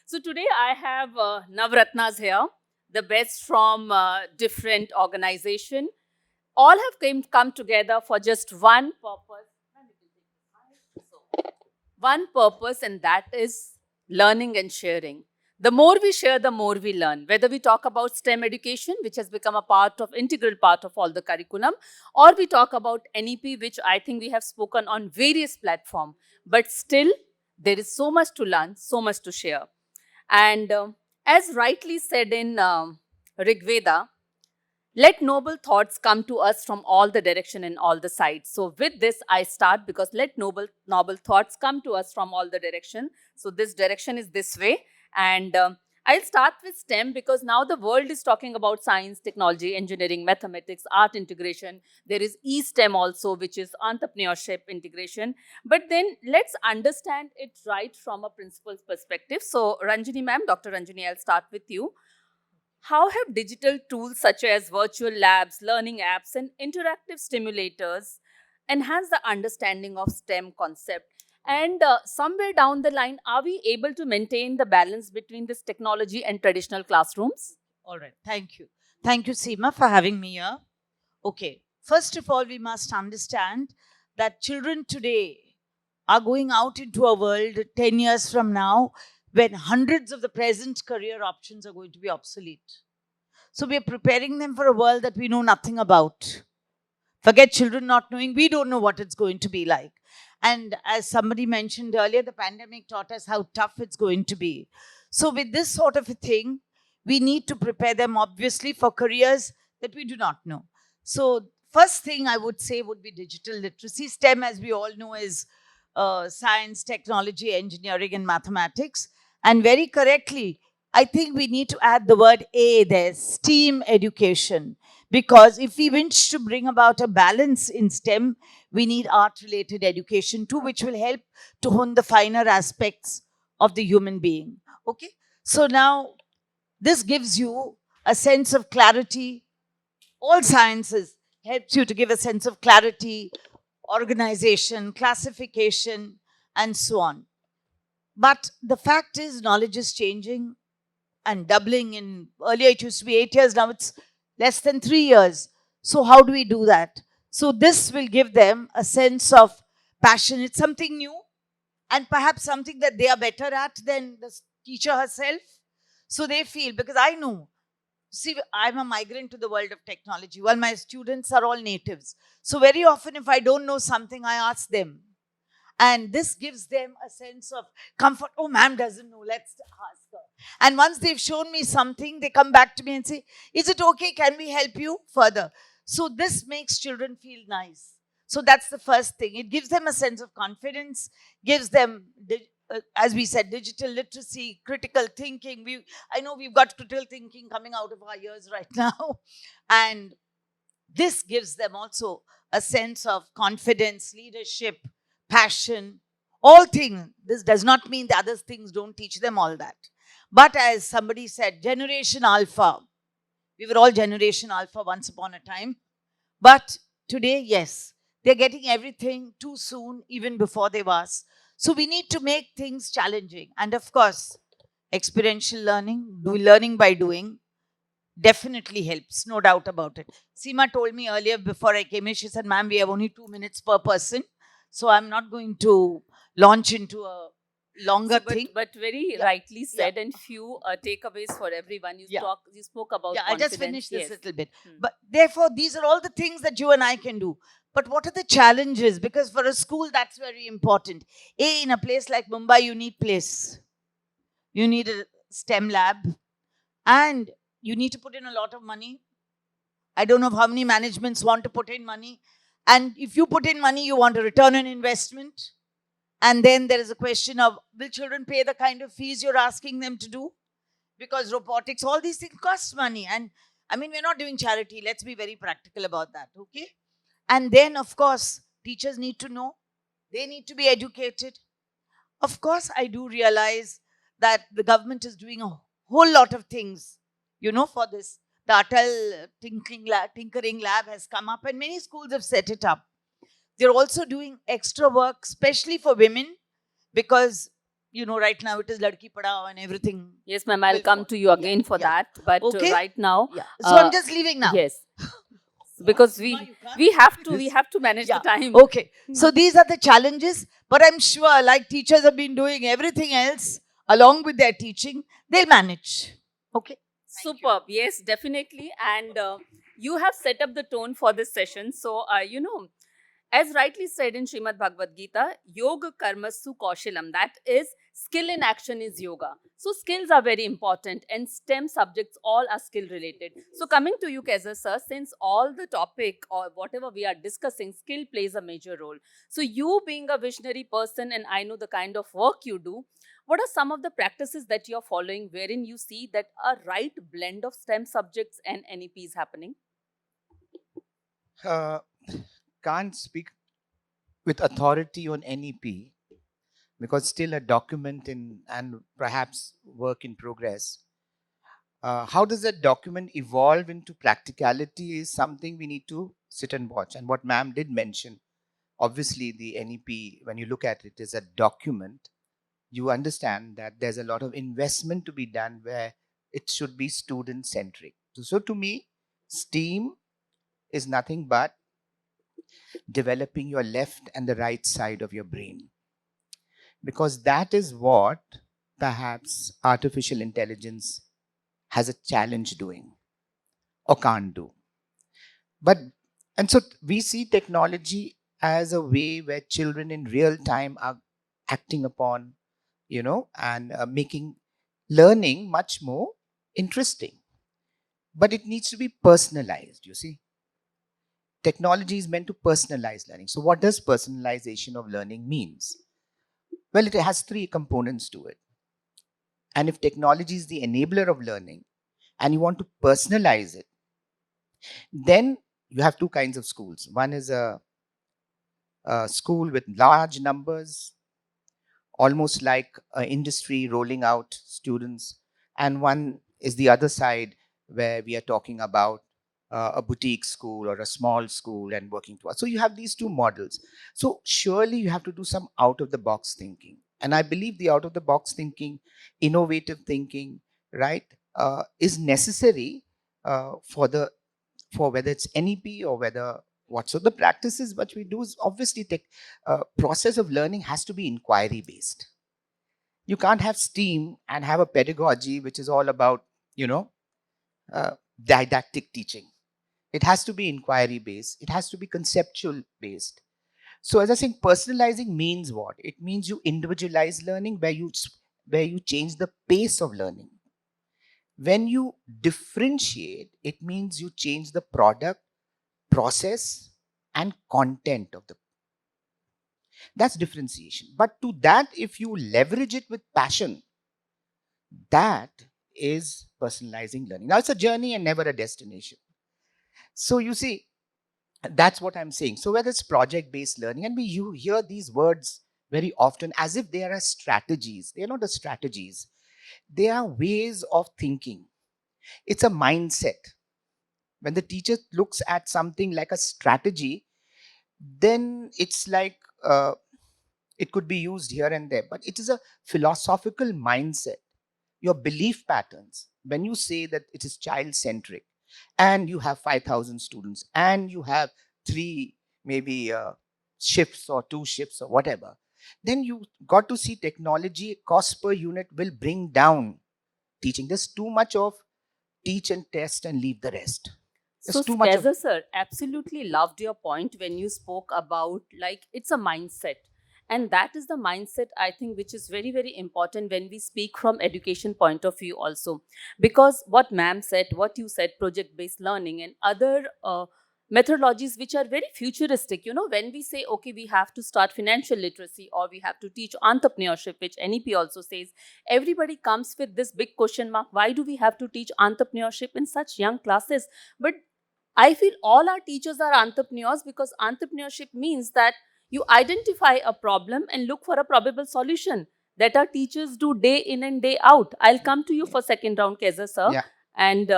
So today I have Navratnas here, the best from different organization. All have come together for just one purpose. One purpose, and that is learning and sharing. The more we share, the more we learn. Whether we talk about STEM education, which has become a integral part of all the curriculum, or we talk about NEP, which I think we have spoken on various platforms. But still, there is so much to learn, so much to share. And as rightly said in Rig Veda, let noble thoughts come to us from all the direction and all the sides. So with this, I start because let noble thoughts come to us from all the direction. So this direction is this way. And I'll start with STEM because now the world is talking about science, technology, engineering, mathematics, art integration. There is E-STEM also, which is entrepreneurship integration. But then let's understand it right from a principal's perspective. So Ranjini ma'am, Dr. Ranjini, I'll start with you. How have digital tools such as virtual labs, learning apps, and interactive stimulators enhanced the understanding of STEM concept? And somewhere down the line, are we able to maintain the balance between this technology and traditional classrooms? All right. Thank you. Thank you, Seema, for having me here. Okay. First of all, we must understand that children today are going out into a world 10 years from now when hundreds of the present career options are going to be obsolete. So we are preparing them for a world that we know nothing about. Forget children not knowing, we don't know what it's going to be like. And as somebody mentioned earlier, the pandemic taught us how tough it's going to be. So, with this sort of a thing, we need to prepare them obviously for careers that we do not know. So, first thing I would say would be digital literacy. STEM, as we all know, is science, technology, engineering, and mathematics. And very correctly, I think we need to add the word A there, STEAM education. Because if we wish to bring about a balance in STEM, we need art related education too, which will help to hone the finer aspects of the human being. Okay? So now this gives you a sense of clarity. All sciences helps you to give a sense of clarity, organization, classification, and so on. But the fact is, knowledge is changing and doubling. In earlier it used to be 8 years, now it's less than 3 years. So how do we do that? So this will give them a sense of passion. It's something new and perhaps something that they are better at than the teacher herself. So they feel, because I know, see, I'm a migrant to the world of technology while my students are all natives. So very often if I don't know something, I ask them, and this gives them a sense of comfort. Oh, ma'am doesn't know, let's ask her. And once they've shown me something, they come back to me and say, is it okay, can we help you further? So this makes children feel nice. So that's the first thing. It gives them a sense of confidence, gives them as we said, digital literacy, critical thinking. I know we've got critical thinking coming out of our ears right now. And this gives them also a sense of confidence, leadership, passion, all things. This does not mean the other things don't teach them all that. But as somebody said, Generation Alpha, we were all Generation Alpha once upon a time. But today, yes, they're getting everything too soon, even before they've asked. So we need to make things challenging. And of course, experiential learning, learning by doing, definitely helps, no doubt about it. Seema told me earlier before I came in, she said, ma'am, we have only 2 minutes per person. So I'm not going to launch into a longer thing. But very rightly said, and few takeaways for everyone. You spoke about I'll just confidence. finish this little bit. But therefore, these are all the things that you and I can do. But what are the challenges? Because for a school, that's very important. In a place like Mumbai, you need place. You need a STEM lab. And you need to put in a lot of money. I don't know how many managements want to put in money. And if you put in money, you want a return on investment. And then there is a question of, will children pay the kind of fees you're asking them to do? Because robotics, all these things cost money. And I mean, we're not doing charity. Let's be very practical about that, okay? And then, of course, teachers need to know. They need to be educated. Of course, I do realize that the government is doing a whole lot of things, for this. The Atal Tinkering Lab has come up and many schools have set it up. They're also doing extra work, especially for women, because, right now it is Ladki Padhao and everything. Yes, ma'am, I'll will come follow. to you again for yeah. that. But Okay. right now, Yeah. So I'm uh, just leaving now. yes, because Seema, you can't we have to this. manage Yeah. the time. Okay. So these are the challenges, but I'm sure, like teachers have been doing everything else along with their teaching, they'll manage. Okay. Thank you. Superb. Yes, definitely. And you have set up the tone for this session. So, as rightly said in Srimad Bhagavad Gita, Yoga Karmasu Kaushalam, that is, skill in action is yoga. So, skills are very important, and STEM subjects all are skill related. So, coming to you, Kaiser sir, since all the topic or whatever we are discussing, skill plays a major role. So, you being a visionary person, and I know the kind of work you do, what are some of the practices that you're following wherein you see that a right blend of STEM subjects and NEP is happening? uh, can't speak with authority on NEP because still a document in and perhaps work in progress. How does that document evolve into practicality is something we need to sit and watch. And what ma'am did mention, obviously the NEP, when you look at it, is a document. You understand that there's a lot of investment to be done where it should be student centric. So to me, STEAM is nothing but developing your left and the right side of your brain. Because that is what perhaps artificial intelligence has a challenge doing or can't do. But, and so we see technology as a way where children in real time are acting upon, and making learning much more interesting. But it needs to be personalized, you see. Technology is meant to personalize learning. So, what does personalization of learning means? Well, it has three components to it. And if technology is the enabler of learning and you want to personalize it, then you have two kinds of schools. One is a school with large numbers, almost like an industry rolling out students. And one is the other side where we are talking about a boutique school or a small school and working towards. So you have these two models. So surely you have to do some out of the box thinking. And I believe the out of the box thinking, innovative thinking, right, is necessary for whether it's NEP or whether what. So the practices what we do is obviously process of learning has to be inquiry based. You can't have STEAM and have a pedagogy which is all about, you know, uh, didactic teaching. It has to be inquiry based. It has to be conceptual based. So as I think, personalizing means what? It means you individualize learning where you change the pace of learning. When you differentiate, it means you change the product, process, and content of the. That's differentiation. But to that, if you leverage it with passion, that is personalizing learning. Now it's a journey and never a destination. So you see, that's what I'm saying. So whether it's project-based learning, and you hear these words very often as if they are strategies. They are not the strategies. They are ways of thinking. It's a mindset. When the teacher looks at something like a strategy, then it's like it could be used here and there, but it is a philosophical mindset. Your belief patterns, when you say that it is child centric and you have 5,000 students and you have three maybe shifts or two shifts or whatever, then you got to see technology cost per unit will bring down teaching. There's too much of teach and test and leave the rest. So, There's too much of. Kaiser sir, absolutely loved your point when you spoke about like it's a mindset. And that is the mindset, I think, which is very, very important when we speak from education point of view also. Because what ma'am said, what you said, project-based learning and other methodologies which are very futuristic. When we say, okay, we have to start financial literacy or we have to teach entrepreneurship, which NEP also says, everybody comes with this big question mark. Why do we have to teach entrepreneurship in such young classes? But I feel all our teachers are entrepreneurs because entrepreneurship means that you identify a problem and look for a probable solution that our teachers do day in and day out. I'll come to you for second round, Kaiser sir. Yeah. And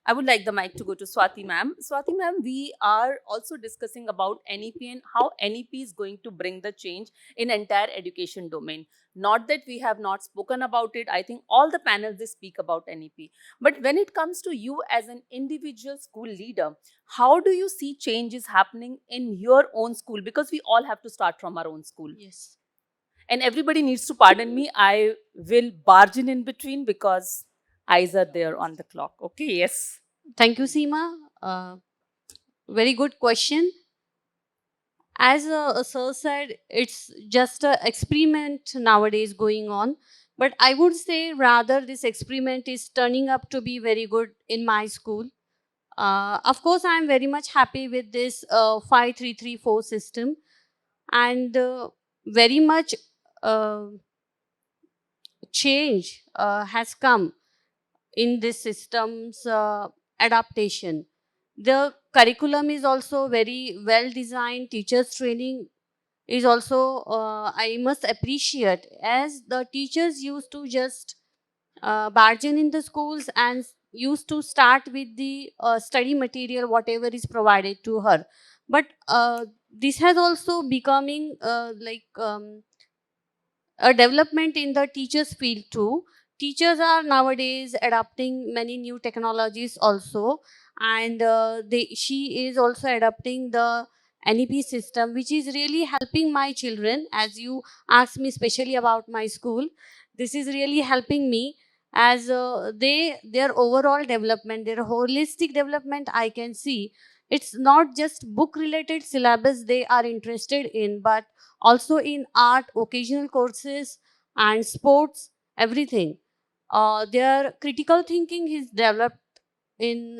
I would like the mic to go to Swati ma'am. Swati ma'am, we are also discussing about NEP and how NEP is going to bring the change in entire education domain. Not that we have not spoken about it. I think all the panels they speak about NEP. But when it comes to you as an individual school leader, how do you see changes happening in your own school? Because we all have to start from our own school. Yes. And everybody needs to pardon me. I will barge in between because eyes are there on the clock. Okay, yes. Thank you, Seema. Very good question. As Sir said, it's just an experiment nowadays going on. But I would say rather this experiment is turning up to be very good in my school. Of course, I am very much happy with this 5334 system, and very much uh, change has come in this system's adaptation. The curriculum is also very well designed. Teachers training is also, I must appreciate, as the teachers used to just barge in the schools and used to start with the study material, whatever is provided to her. But this has also becoming a development in the teachers field too. Teachers are nowadays adopting many new technologies also, and she is also adopting the NEP system, which is really helping my children. As you asked me especially about my school, this is really helping me as their overall development, their holistic development. I can see it's not just book related syllabus they are interested in, but also in art, occasional courses, and sports, everything. Their critical thinking is developed in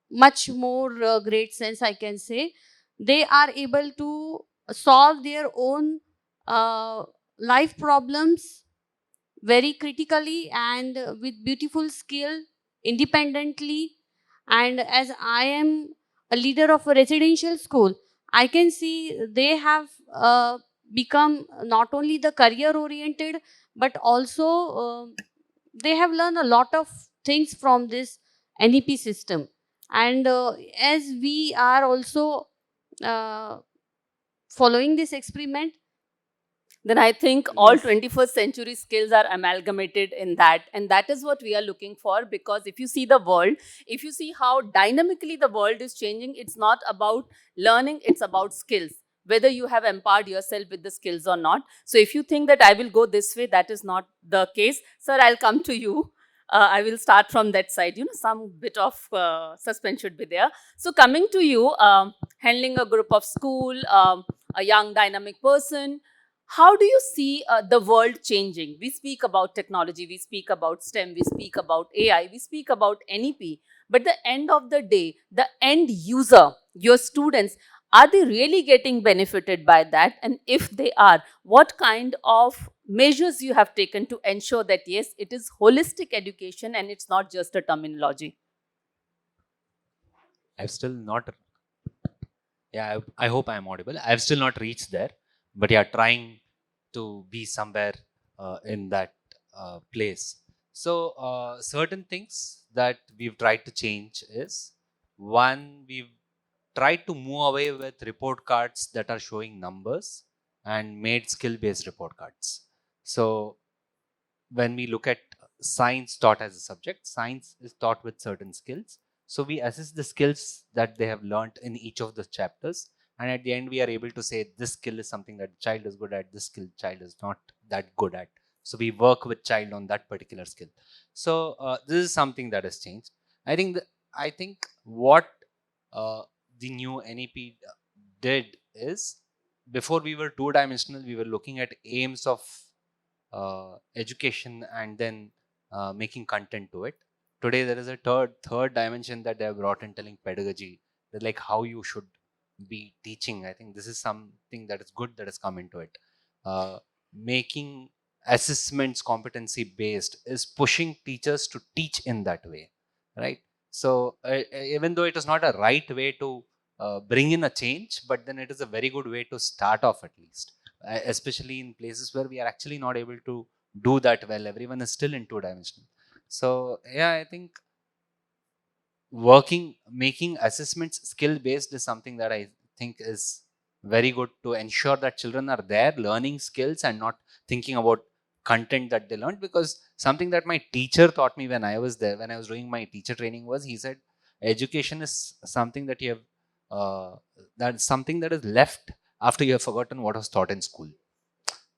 much more great sense, I can say. They are able to solve their own uh, life problems very critically and with beautiful skill, independently. And as I am a leader of a residential school, I can see they have become not only the career oriented, but also they have learned a lot of things from this NEP system. And as we are also uh, following this experiment, Then I think all yes, 21st century skills are amalgamated in that. And that is what we are looking for, because if you see the world, if you see how dynamically the world is changing, it's not about learning, it's about skills. Whether you have empowered yourself with the skills or not. So if you think that I will go this way, that is not the case. Sir, I'll come to you. I will start from that side. Some bit of suspense should be there. So coming to you, handling a group of school, a young dynamic person, how do you see the world changing? We speak about technology, we speak about STEM, we speak about AI, we speak about NEP. But the end of the day, the end user, your students, are they really getting benefited by that? And if they are, what kind of measures you have taken to ensure that, yes, it is holistic education and it's not just a terminology? I've still not, yeah, I hope I'm audible. I've still not reached there, but yeah, trying to be somewhere in that place. So, certain things that we've tried to change is one, we've tried to move away with report cards that are showing numbers and made skill based report cards. So, when we look at science taught as a subject, science is taught with certain skills. So we assess the skills that they have learned in each of the chapters. And at the end, we are able to say this skill is something that the child is good at, this skill child is not that good at. So we work with child on that particular skill. So this is something that has changed. I think what the new NEP did is, before we were two-dimensional, we were looking at aims of education and then making content to it. Today there is a third dimension that they have brought in, telling pedagogy, that like how you should be teaching. I think this is something that is good that has come into it. Making assessments competency based is pushing teachers to teach in that way, right? So even though it is not a right way to bring in a change, but then it is a very good way to start off, at least, especially in places where we are actually not able to do that well. Everyone is still in two dimensional. So yeah, I think making assessments skill based is something that I think is very good to ensure that children are there learning skills and not thinking about content that they learned. Because something that my teacher taught me when I was there, when I was doing my teacher training, was he said education is something that you have that's something that is left after you have forgotten what was taught in school.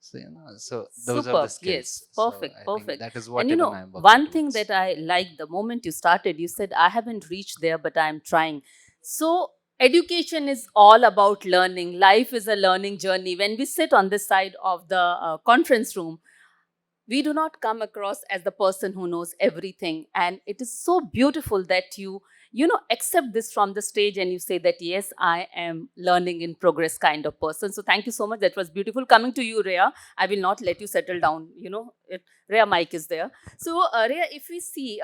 So so those are the Superb. skills. Yes. So Perfect. I think Perfect. that is what And even I'm working one thing towards. that I liked the moment you started, you said, I haven't reached there, but I'm trying. So, education is all about learning. Life is a learning journey. When we sit on this side of the conference room, we do not come across as the person who knows everything. And it is so beautiful that you accept this from the stage and you say that, yes, I am learning in progress kind of person. So thank you so much. That was beautiful. Coming to you, Rhea, I will not let you settle down. Rhea, mic is there. So, Rhea, if we see,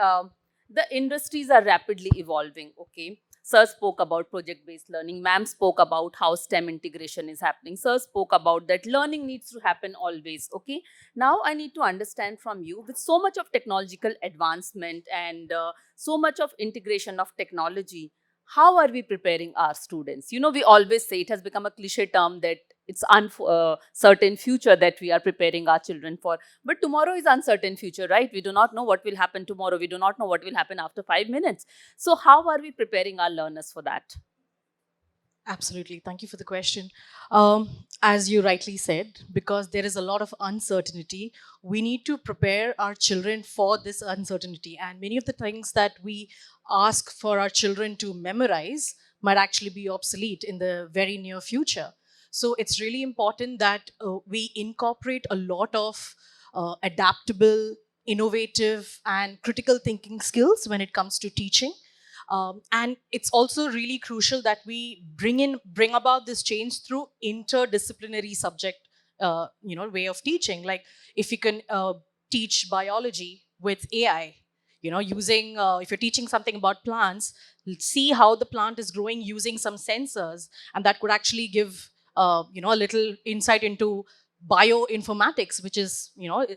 the industries are rapidly evolving. Okay. Sir spoke about project-based learning. Ma'am spoke about how STEM integration is happening. Sir spoke about that learning needs to happen always. Okay. Now I need to understand from you, with so much of technological advancement and so much of integration of technology, how are we preparing our students? We always say, it has become a cliche term that it's uncertain future that we are preparing our children for. But tomorrow is uncertain future, right? We do not know what will happen tomorrow. We do not know what will happen after 5 minutes. So how are we preparing our learners for that? Absolutely. Thank you for the question. As you rightly said, because there is a lot of uncertainty, we need to prepare our children for this uncertainty. And many of the things that we ask for our children to memorize might actually be obsolete in the very near future. So it's really important that we incorporate a lot of adaptable, innovative, and critical thinking skills when it comes to teaching. And it's also really crucial that we bring about this change through interdisciplinary subject way of teaching. Like if you can teach biology with AI, using if you're teaching something about plants, see how the plant is growing using some sensors, and that could actually give a little insight into bioinformatics, which is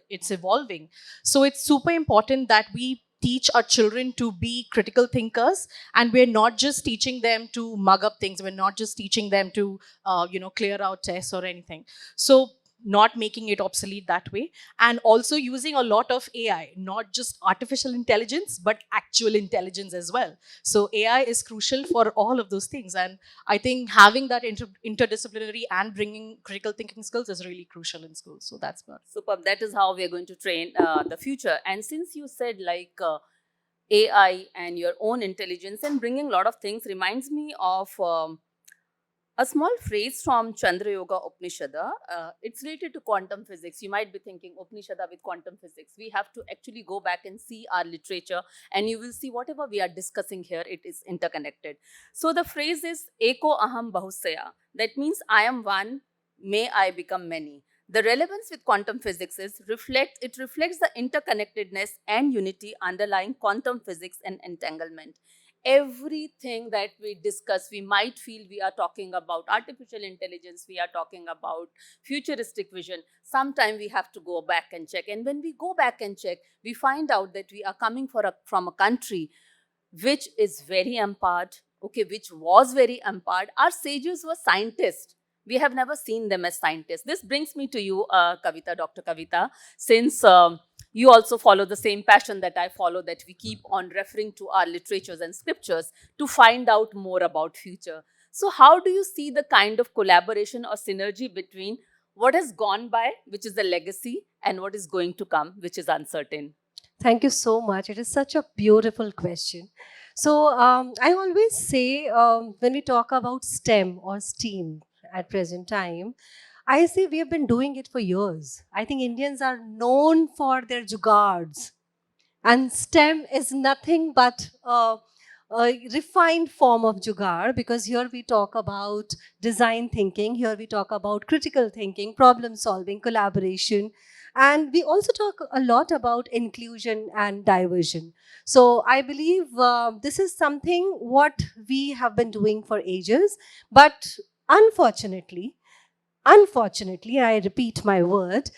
it's evolving. So it's super important that we teach our children to be critical thinkers, and we're not just teaching them to mug up things. We're not just teaching them to clear out tests or anything. So not making it obsolete that way, and also using a lot of AI, not just artificial intelligence but actual intelligence as well. So AI is crucial for all of those things, and I think having that interdisciplinary and bringing critical thinking skills is really crucial in schools. So that's what. Superb. That is how we are going to train the future. And since you said AI and your own intelligence and bringing a lot of things, reminds me of a small phrase from Chandra Yoga Upanishada. It's related to quantum physics. You might be thinking, Upanishada with quantum physics. We have to actually go back and see our literature, and you will see whatever we are discussing here, it is interconnected. So the phrase is Eko Aham Bahusaya. That means I am one, may I become many. The relevance with quantum physics is it reflects the interconnectedness and unity underlying quantum physics and entanglement. Everything that we discuss, we might feel we are talking about artificial intelligence, we are talking about futuristic vision. Sometime we have to go back and check. And when we go back and check, we find out that we are coming from a country which is very empowered, okay, which was very empowered. Our sages were scientists. We have never seen them as scientists. This brings me to you, Kavita, Dr. Kavita, since you also follow the same passion that I follow, that we keep on referring to our literatures and scriptures to find out more about future. So how do you see the kind of collaboration or synergy between what has gone by, which is the legacy, and what is going to come, which is uncertain? Thank you so much. It is such a beautiful question. So I always say when we talk about STEM or STEAM at present time, I say we have been doing it for years. I think Indians are known for their jugards. And STEM is nothing but a refined form of jugaad, because here we talk about design thinking, here we talk about critical thinking, problem solving, collaboration. And we also talk a lot about inclusion and diversion. So I believe this is something what we have been doing for ages. But unfortunately, I repeat my word,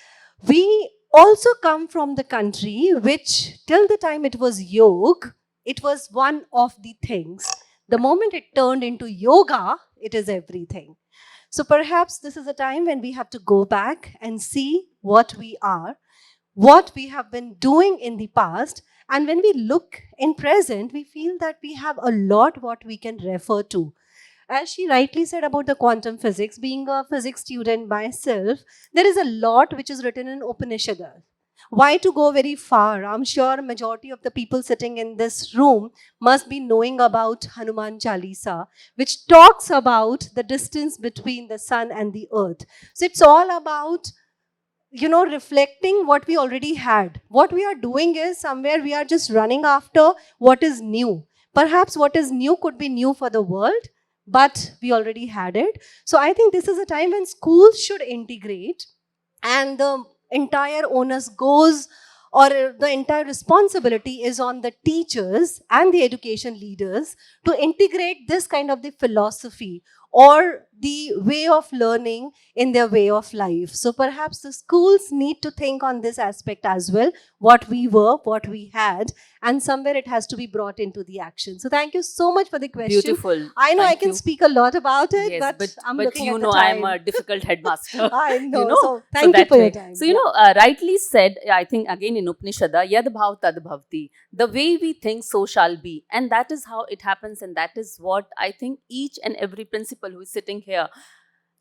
we also come from the country which, till the time it was yoke, it was one of the things. The moment it turned into yoga, it is everything. So perhaps this is a time when we have to go back and see what we are, what we have been doing in the past, and when we look in present, we feel that we have a lot what we can refer to. As she rightly said about the quantum physics, being a physics student myself, there is a lot which is written in Upanishads. Why to go very far? I'm sure majority of the people sitting in this room must be knowing about Hanuman Chalisa, which talks about the distance between the sun and the earth. So it's all about, reflecting what we already had. What we are doing is somewhere we are just running after what is new. Perhaps what is new could be new for the world, but we already had it. So I think this is a time when schools should integrate, and the entire onus goes, or the entire responsibility is on the teachers and the education leaders to integrate this kind of the philosophy or the way of learning in their way of life. So perhaps the schools need to think on this aspect as well, what we were, what we had, and somewhere it has to be brought into the action. So thank you so much for the question. Beautiful. I know Thank I can you. speak a lot about it, Yes, but I'm but looking you at know the I am time. a difficult headmaster. I know. know, So thank you that for your way. time. So, you know, rightly said, I think again in Upanishad, yad bhav tad bhavti. The way we think, so shall be. And that is how it happens. And that is what I think each and every principal who is sitting here,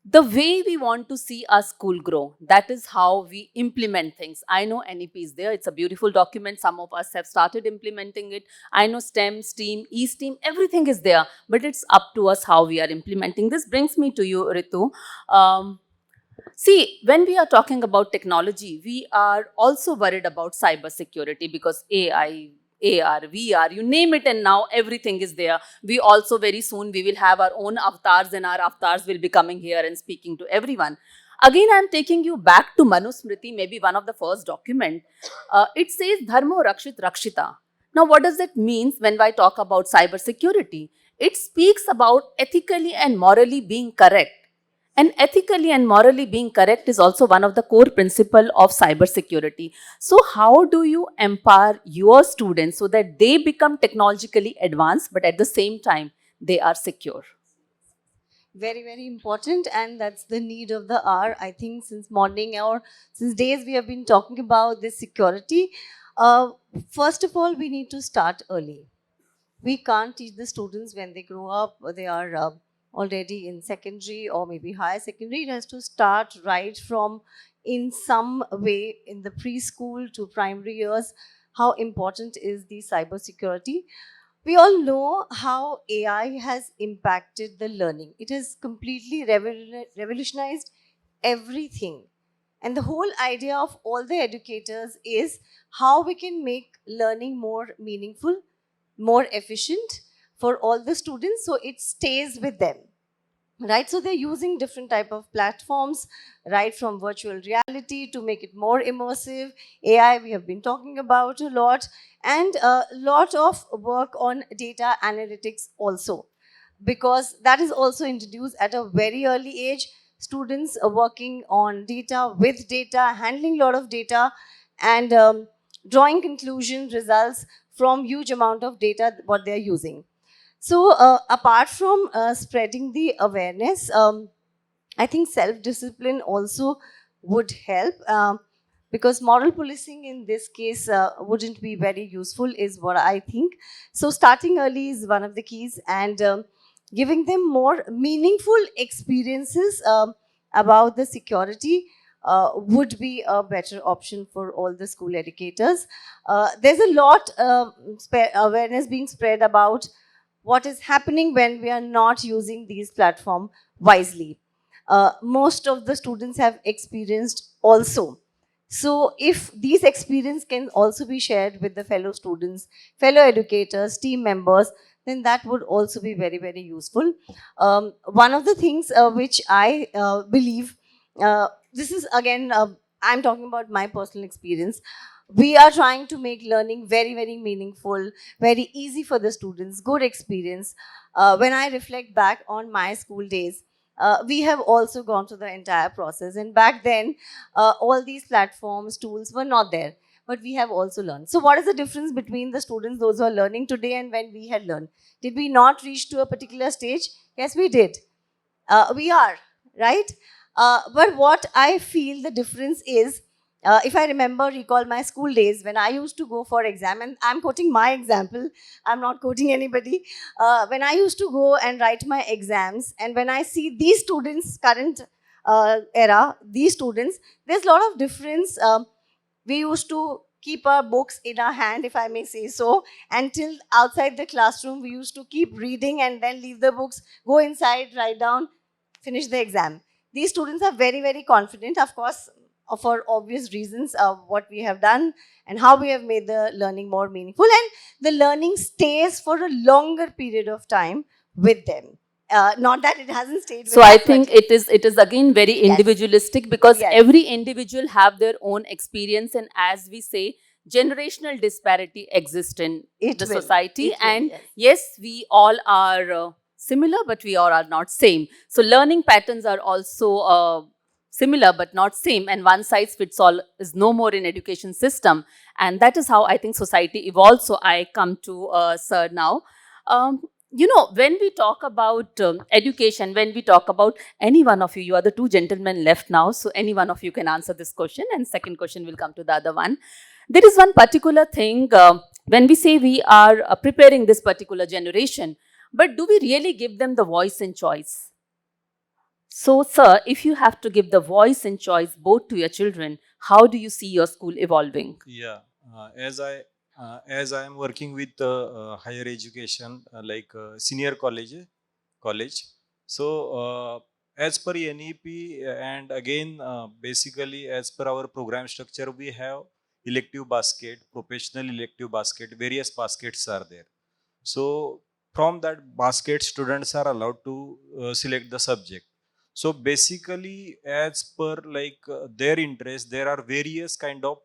the way we want to see our school grow, that is how we implement things. I know NEP is there. It's a beautiful document. Some of us have started implementing it. I know STEM, STEAM, E-STEAM, everything is there. But it's up to us how we are implementing. This brings me to you, Ritu. See, when we are talking about technology, we are also worried about cyber security because AI, AR, VR, you name it, and now everything is there. We also very soon we will have our own avatars, and our avatars will be coming here and speaking to everyone. Again, I am taking you back to Manusmriti, maybe one of the first document. It says Dharmo Rakshit Rakshita. Now, what does it mean when I talk about cyber security? It speaks about ethically and morally being correct. And ethically and morally being correct is also one of the core principles of cybersecurity. So how do you empower your students so that they become technologically advanced, but at the same time, they are secure? Very, very important, and that's the need of the hour. I think since morning or since days we have been talking about this security. First of all, we need to start early. We can't teach the students when they grow up, they are already in secondary or maybe higher secondary. It has to start right from in some way in the preschool to primary years. How important is the cyber security? We all know how AI has impacted the learning. It has completely revolutionized everything. And the whole idea of all the educators is how we can make learning more meaningful, more efficient for all the students so it stays with them. Right, so they're using different type of platforms, right from virtual reality to make it more immersive. AI we have been talking about a lot, and a lot of work on data analytics also, because that is also introduced at a very early age. Students are working on data, with data, handling a lot of data, and drawing conclusion results from huge amount of data what they're using. So apart from spreading the awareness, I think self-discipline also would help, because moral policing in this case wouldn't be very useful is what I think. So starting early is one of the keys, and giving them more meaningful experiences about the security would be a better option for all the school educators. There's a lot awareness being spread about what is happening when we are not using these platforms wisely. Most of the students have experienced also. So if these experience can also be shared with the fellow students, fellow educators, team members, then that would also be very, very useful. One of the things which I believe, this is again, I'm talking about my personal experience. We are trying to make learning very, very meaningful, very easy for the students, good experience. When I reflect back on my school days, we have also gone through the entire process. And back then, all these platforms, tools were not there. but we have also learned. So what is the difference between the students, those who are learning today, and when we had learned? Did we not reach to a particular stage? Yes, we did. We are, right? But what I feel the difference is, if I recall my school days when I used to go for exam, and I'm quoting my example, I'm not quoting anybody. When I used to go and write my exams, and when I see these students, current era, these students, there's a lot of difference. We used to keep our books in our hand, if I may say so, until outside the classroom. We used to keep reading and then leave the books, go inside, write down, finish the exam. These students are very, very confident, of course, for obvious reasons of what we have done and how we have made the learning more meaningful. And the learning stays for a longer period of time with them. Not that it hasn't stayed with So I us, think but it is again very Yes. individualistic, because Yes. every individual have their own experience, and as we say, generational disparity exists in it the will. society. It will, And yes. yes, we all are similar, but we all are not same. So learning patterns are also similar but not same, and one size fits all is no more in education system. And that is how I think society evolves. So I come to Sir now. You know, when we talk about education, when we talk about any one of you, you are the two gentlemen left now, so any one of you can answer this question, and second question will come to the other one. There is one particular thing when we say we are preparing this particular generation, but do we really give them the voice and choice? So, sir, if you have to give the voice and choice both to your children, how do you see your school evolving? Yeah, as I am working with higher education, like senior college. So as per NEP, and again basically as per our program structure, we have elective basket, professional elective basket, various baskets are there. So from that basket, students are allowed to select the subject. So basically, as per like their interest, there are various kind of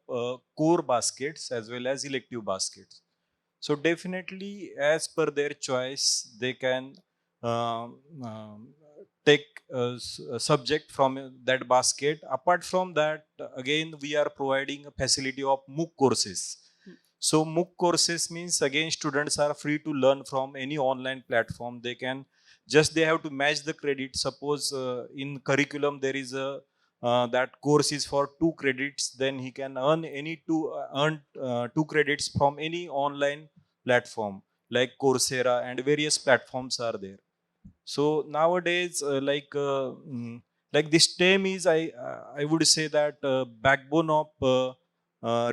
core baskets as well as elective baskets. So definitely, as per their choice, they can um, um, take a subject from that basket. Apart from that, again, we are providing a facility of MOOC courses. So MOOC courses means again students are free to learn from any online platform. They have to match the credit. Suppose in curriculum there is a that course is for 2 credits, then he can earn 2 credits from any online platform like Coursera, and various platforms are there. So nowadays, like this term is, I would say that backbone of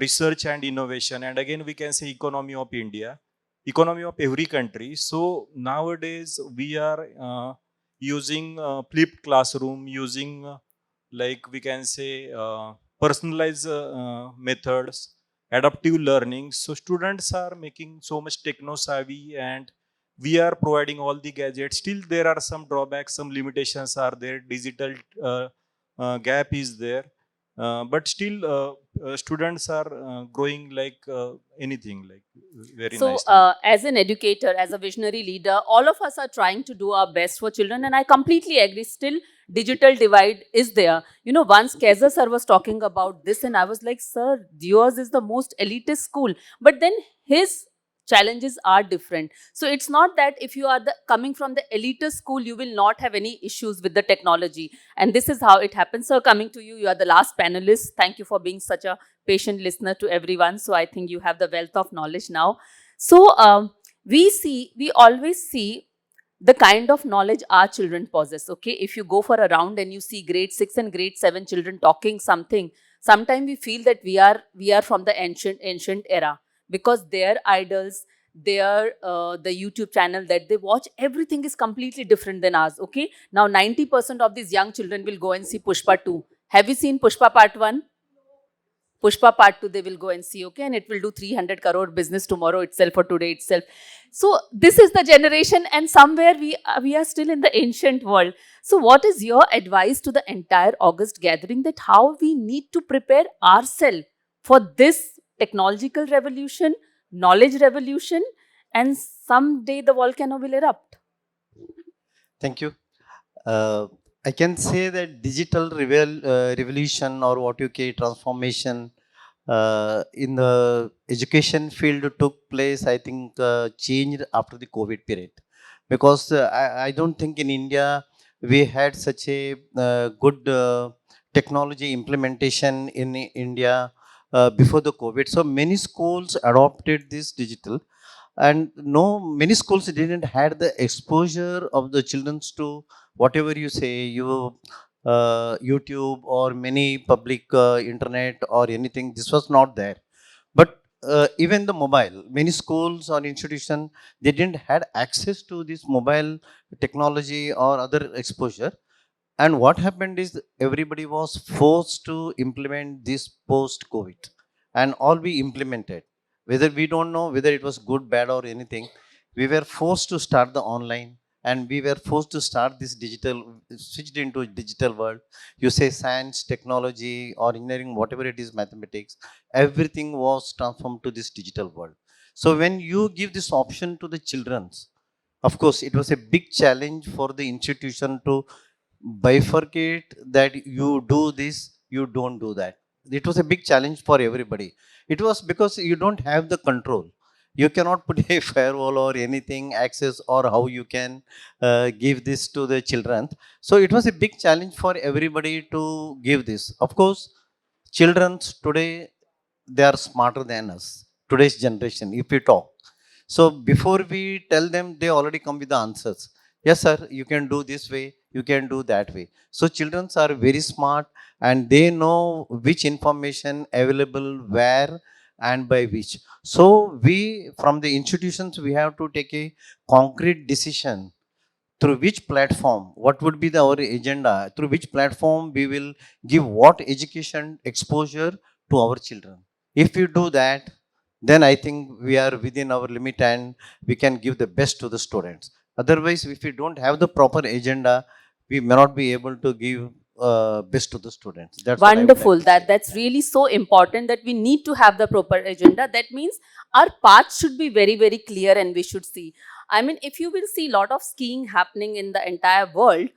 research and innovation, and again we can say economy of India, economy of every country. So nowadays we are using flipped classroom, using like we can say personalized methods, adaptive learning. So students are making so much techno savvy, and we are providing all the gadgets. Still there are some drawbacks, some limitations are there, digital gap is there, but still students are growing like anything, like very So, nicely. as an educator, as a visionary leader, all of us are trying to do our best for children, and I completely agree. Still, digital divide is there. You know, once Kaiser sir was talking about this, and I was like, sir, yours is the most elitist school, but then his challenges are different. So it's not that if you are coming from the elitist school, you will not have any issues with the technology. And this is how it happens. So coming to you, you are the last panelist. Thank you for being such a patient listener to everyone. So I think you have the wealth of knowledge now. So we always see the kind of knowledge our children possess. Okay, if you go for a round and you see grade 6 and grade 7 children talking something, sometimes we feel that we are from the ancient era, because their idols, their the YouTube channel that they watch, everything is completely different than ours. Okay, now 90% of these young children will go and see Pushpa 2. Have you seen Pushpa Part 1? Pushpa Part 2 they will go and see, okay, and it will do 300 crore business tomorrow itself or today itself. So this is the generation, and somewhere we are still in the ancient world. So what is your advice to the entire August gathering, that how we need to prepare ourselves for this technological revolution, knowledge revolution, and someday the volcano will erupt? Thank you. I can say that digital revolution, or what you call transformation, in the education field took place, I think, changed after the COVID period. Because I don't think in India we had such a good technology implementation in India before the COVID. So many schools adopted this digital, and no, many schools didn't had the exposure of the children to whatever you say, YouTube or many public internet or anything. This was not there. But even the mobile, many schools or institution, they didn't had access to this mobile technology or other exposure. And what happened is everybody was forced to implement this post COVID, and all we implemented, whether we don't know whether it was good, bad, or anything. We were forced to start the online, and we were forced to start this digital, switched into digital world. You say science, technology, or engineering, whatever it is, mathematics, everything was transformed to this digital world. So when you give this option to the childrens, of course, it was a big challenge for the institution to bifurcate that you do this, you don't do that. It was a big challenge for everybody. It was because you don't have the control. You cannot put a firewall or anything, access, or how you can give this to the children. So it was a big challenge for everybody to give this. Of course, children today, they are smarter than us. Today's generation, if we talk. So before we tell them, they already come with the answers. Yes, sir, you can do this way, you can do that way. So children are very smart, and they know which information available where and by which. So we, from the institutions, we have to take a concrete decision through which platform, what would be our agenda, through which platform we will give what education exposure to our children. If you do that, then I think we are within our limit and we can give the best to the students. Otherwise, if we don't have the proper agenda, we may not be able to give best to the students. That's what I would like Wonderful. to say. That's really so important that we need to have the proper agenda. That means our path should be very, very clear and we should see. I mean, if you will see a lot of skiing happening in the entire world,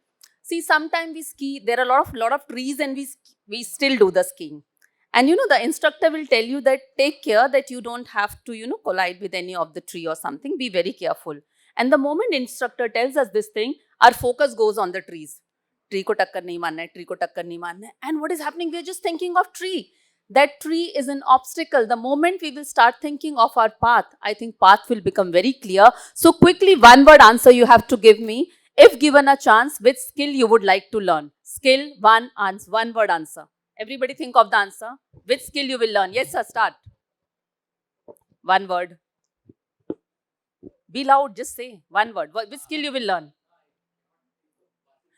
see, sometimes we ski, there are a lot of trees and we still do the skiing. And the instructor will tell you that take care that you don't have to, collide with any of the tree or something. Be very careful. And the moment instructor tells us this thing, our focus goes on the trees. Tree ko takkar nahi marna hai, tree ko takkar nahi marna hai. And what is happening? We are just thinking of tree. That tree is an obstacle. The moment we will start thinking of our path, I think path will become very clear. So quickly, one word answer you have to give me. If given a chance, which skill you would like to learn? Skill, one word answer. Everybody think of the answer. Which skill you will learn? Yes, sir, start. One word. Be loud, just say one word. Which skill you will learn?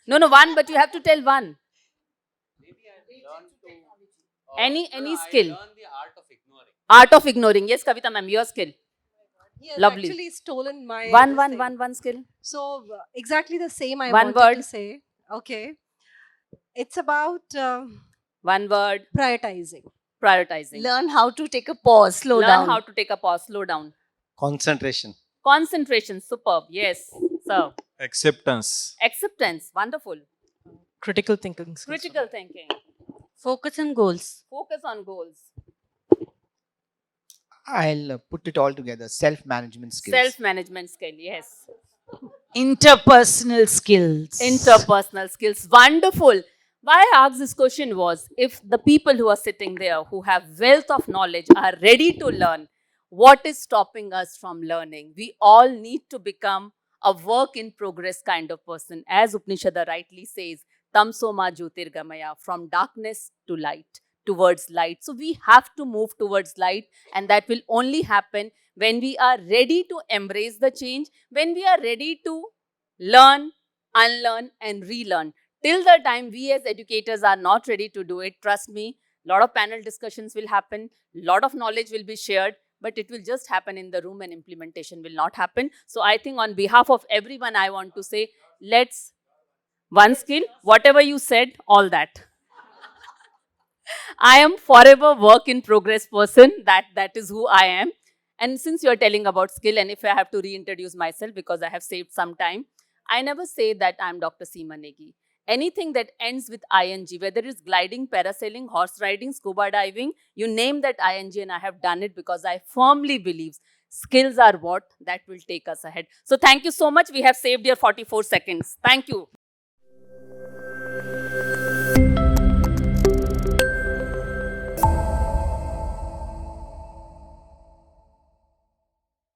No, one, but you have to tell one. Any skill. Learn the art of ignoring. Art of ignoring. Yes, Kavita ma'am, your skill. Yes, Lovely. actually stolen my One this thing. one skill. So exactly the same I One wanted word. to say. Okay. It's about One word. prioritizing. Prioritizing. Learn how to take a pause, slow Learn down. how to take a pause, slow down. Concentration. Concentration, superb. Yes, sir. Acceptance. Acceptance, wonderful. Critical thinking skills. Critical thinking. Focus on goals. Focus on goals. I'll put it all together. Self-management skills. Self-management skill, yes. Interpersonal skills. Interpersonal skills, wonderful. Why I asked this question was, if the people who are sitting there, who have wealth of knowledge, are ready to learn, what is stopping us from learning? We all need to become a work in progress kind of person. As Upanishad rightly says, Tamso ma jyotirgamaya, from darkness to light, towards light. So we have to move towards light, and that will only happen when we are ready to embrace the change, when we are ready to learn, unlearn, and relearn. Till the time we as educators are not ready to do it, trust me, a lot of panel discussions will happen, a lot of knowledge will be shared, but it will just happen in the room and implementation will not happen. So I think on behalf of everyone, I want to say, let's, one skill, whatever you said, all that. I am forever work in progress person. That is who I am. And since you're telling about skill, and if I have to reintroduce myself because I have saved some time, I never say that I'm Dr. Seema Negi. anything that ends with ing, whether it's gliding, parasailing, horse riding, scuba diving, you name that ing, and I have done it because I firmly believe skills are what that will take us ahead. So thank you so much. We have saved your 44 seconds. Thank you.